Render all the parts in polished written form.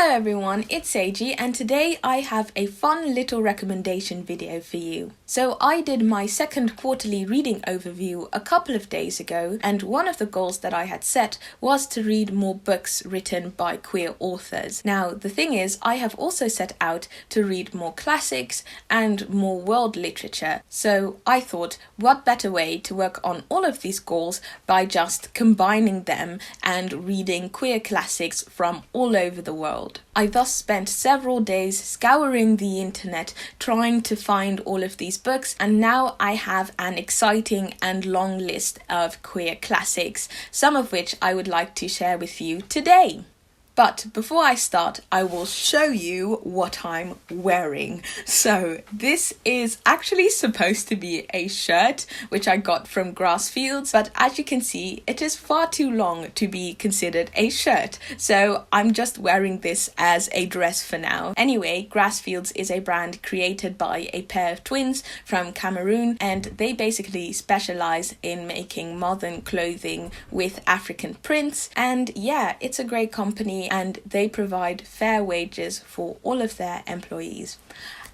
Hello everyone, it's AG and today I have a fun little recommendation video for you. So I did my second quarterly reading overview a couple of days ago, and one of the goals that I had set was to read more books written by queer authors. Now the thing is, I have also set out to read more classics and more world literature. So I thought, what better way to work on all of these goals by just combining them and reading queer classics from all over the world. I thus spent several days scouring the internet trying to find all of these books, and now I have an exciting and long list of queer classics, some of which I would like to share with you today. But before I start, I will show you what I'm wearing. So this is actually supposed to be a shirt, which I got from Grassfields, but as you can see, it is far too long to be considered a shirt. So I'm just wearing this as a dress for now. Anyway, Grassfields is a brand created by a pair of twins from Cameroon, and they basically specialize in making modern clothing with African prints. And yeah, it's a great company, and they provide fair wages for all of their employees.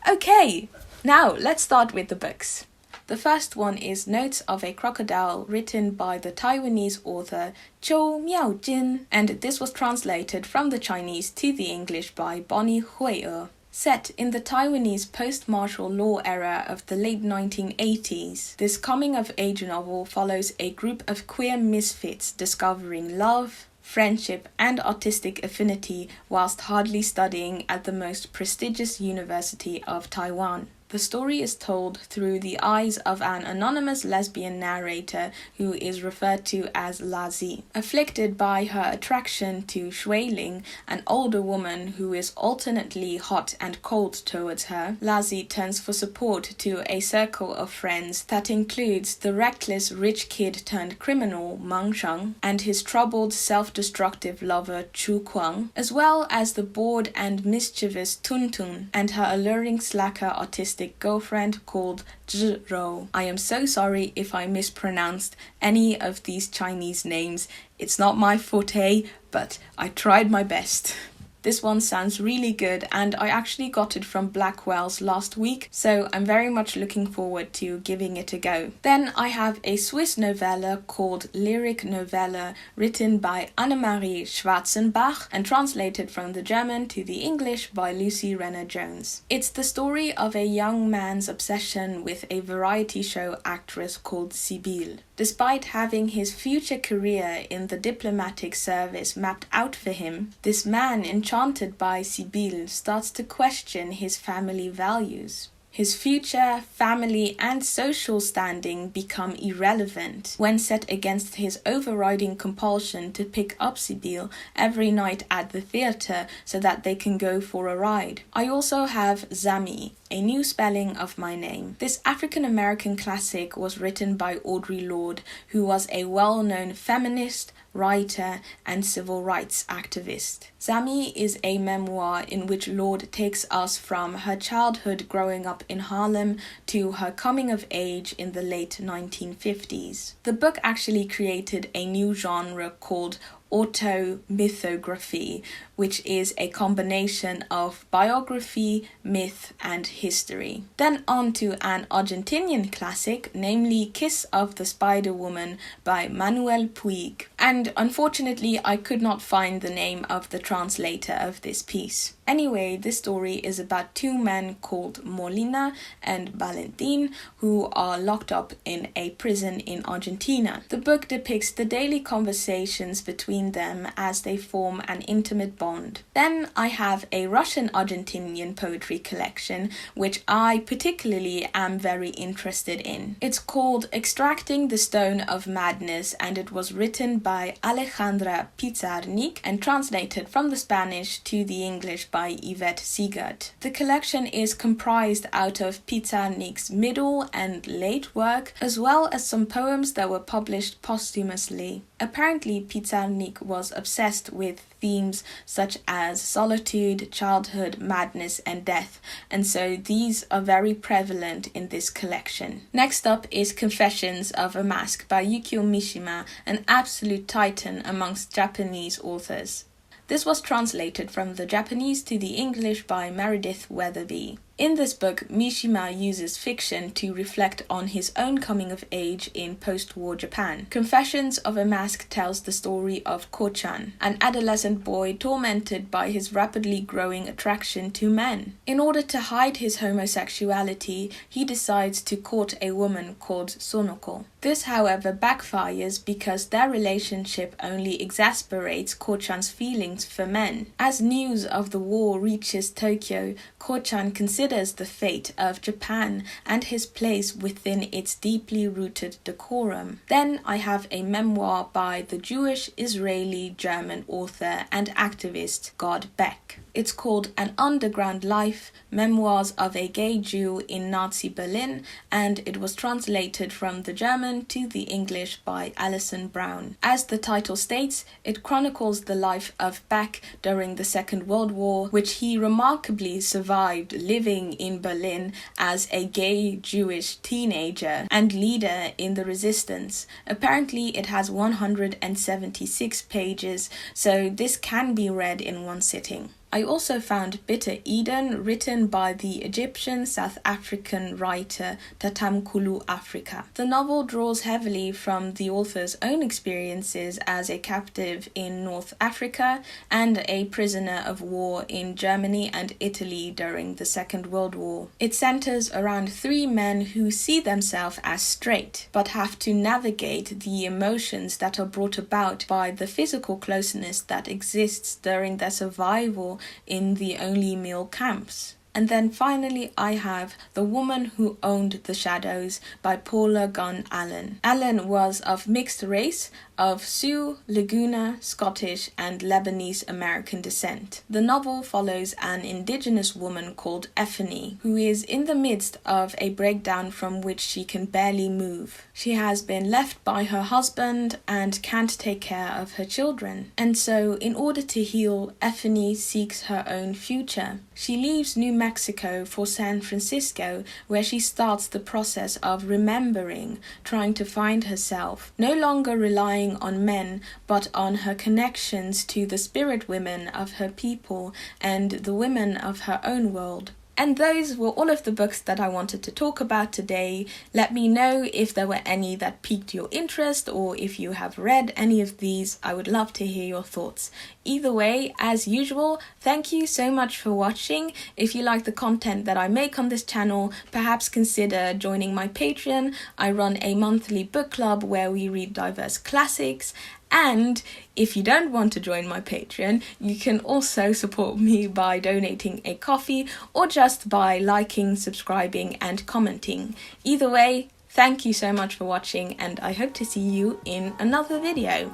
Okay, now let's start with the books. The first one is Notes of a Crocodile, written by the Taiwanese author Zhou Miaojin, and this was translated from the Chinese to the English by Bonnie Hui'e. Set in the Taiwanese post-martial law era of the late 1980s, this coming-of-age novel follows a group of queer misfits discovering love, friendship and artistic affinity whilst hardly studying at the most prestigious university of Taiwan. The story is told through the eyes of an anonymous lesbian narrator who is referred to as Lazi. Afflicted by her attraction to Shui Ling, an older woman who is alternately hot and cold towards her, Lazi turns for support to a circle of friends that includes the reckless rich kid turned criminal Mang Shang and his troubled self-destructive lover Chu Kuang, as well as the bored and mischievous Tun Tun and her alluring slacker artistic girlfriend called Zhi Rou. I am so sorry if I mispronounced any of these Chinese names. It's not my forte, but I tried my best. This one sounds really good, and I actually got it from Blackwell's last week, so I'm very much looking forward to giving it a go. Then I have a Swiss novella called Lyric Novella, written by Annemarie Schwarzenbach and translated from the German to the English by Lucy Renner Jones. It's the story of a young man's obsession with a variety show actress called Sibylle. Despite having his future career in the diplomatic service mapped out for him, this man, enchanted by Sibylle, starts to question his family values. His future, family and social standing become irrelevant when set against his overriding compulsion to pick up Sibylle every night at the theatre so that they can go for a ride. I also have Zami, a new spelling of my name. This African-American classic was written by Audre Lorde, who was a well-known feminist, writer and civil rights activist. Zami is a memoir in which Lorde takes us from her childhood growing up in Harlem to her coming of age in the late 1950s. The book actually created a new genre called auto-mythography, which is a combination of biography, myth and history. Then on to an Argentinian classic, namely Kiss of the Spider Woman by Manuel Puig. And unfortunately, I could not find the name of the translator of this piece. Anyway, this story is about two men called Molina and Valentin who are locked up in a prison in Argentina. The book depicts the daily conversations between them as they form an intimate bond. Then I have a Russian-Argentinian poetry collection which I particularly am very interested in. It's called Extracting the Stone of Madness, and it was written by Alejandra Pizarnik and translated from the Spanish to the English by Yvette Siegert. The collection is comprised out of Pizarnik's middle and late work, as well as some poems that were published posthumously. Apparently, Pizarnik was obsessed with themes such as solitude, childhood, madness, and death, and so these are very prevalent in this collection. Next up is Confessions of a Mask by Yukio Mishima, an absolute titan amongst Japanese authors. This was translated from the Japanese to the English by Meredith Weatherby. In this book, Mishima uses fiction to reflect on his own coming of age in post-war Japan. Confessions of a Mask tells the story of Ko-chan, an adolescent boy tormented by his rapidly growing attraction to men. In order to hide his homosexuality, he decides to court a woman called Sonoko. This, however, backfires because their relationship only exasperates Ko-chan's feelings for men. As news of the war reaches Tokyo, Ko-chan considers the fate of Japan and his place within its deeply rooted decorum. Then I have a memoir by the Jewish, Israeli, German author and activist Gad Beck. It's called An Underground Life, Memoirs of a Gay Jew in Nazi Berlin, and it was translated from the German to the English by Alison Brown. As the title states, it chronicles the life of Beck during the Second World War, which he remarkably survived living in Berlin as a gay Jewish teenager and leader in the resistance. Apparently it has 176 pages, so this can be read in one sitting. I also found Bitter Eden, written by the Egyptian-South African writer Tatamkulu Africa. The novel draws heavily from the author's own experiences as a captive in North Africa and a prisoner of war in Germany and Italy during the Second World War. It centers around three men who see themselves as straight, but have to navigate the emotions that are brought about by the physical closeness that exists during their survival in the only male camps. And then finally I have The Woman Who Owned the Shadows by Paula Gunn Allen. Allen was of mixed race, of Sioux, Laguna, Scottish and Lebanese American descent. The novel follows an indigenous woman called Effany, who is in the midst of a breakdown from which she can barely move. She has been left by her husband and can't take care of her children. And so, in order to heal, Effany seeks her own future. She leaves New Mexico for San Francisco, where she starts the process of remembering, trying to find herself, no longer relying on men, but on her connections to the spirit women of her people and the women of her own world. And those were all of the books that I wanted to talk about today. Let me know if there were any that piqued your interest, or if you have read any of these. I would love to hear your thoughts. Either way, as usual, thank you so much for watching. If you like the content that I make on this channel, perhaps consider joining my Patreon. I run a monthly book club where we read diverse classics. And if you don't want to join my Patreon, you can also support me by donating a coffee or just by liking, subscribing and commenting. Either way, thank you so much for watching, and I hope to see you in another video.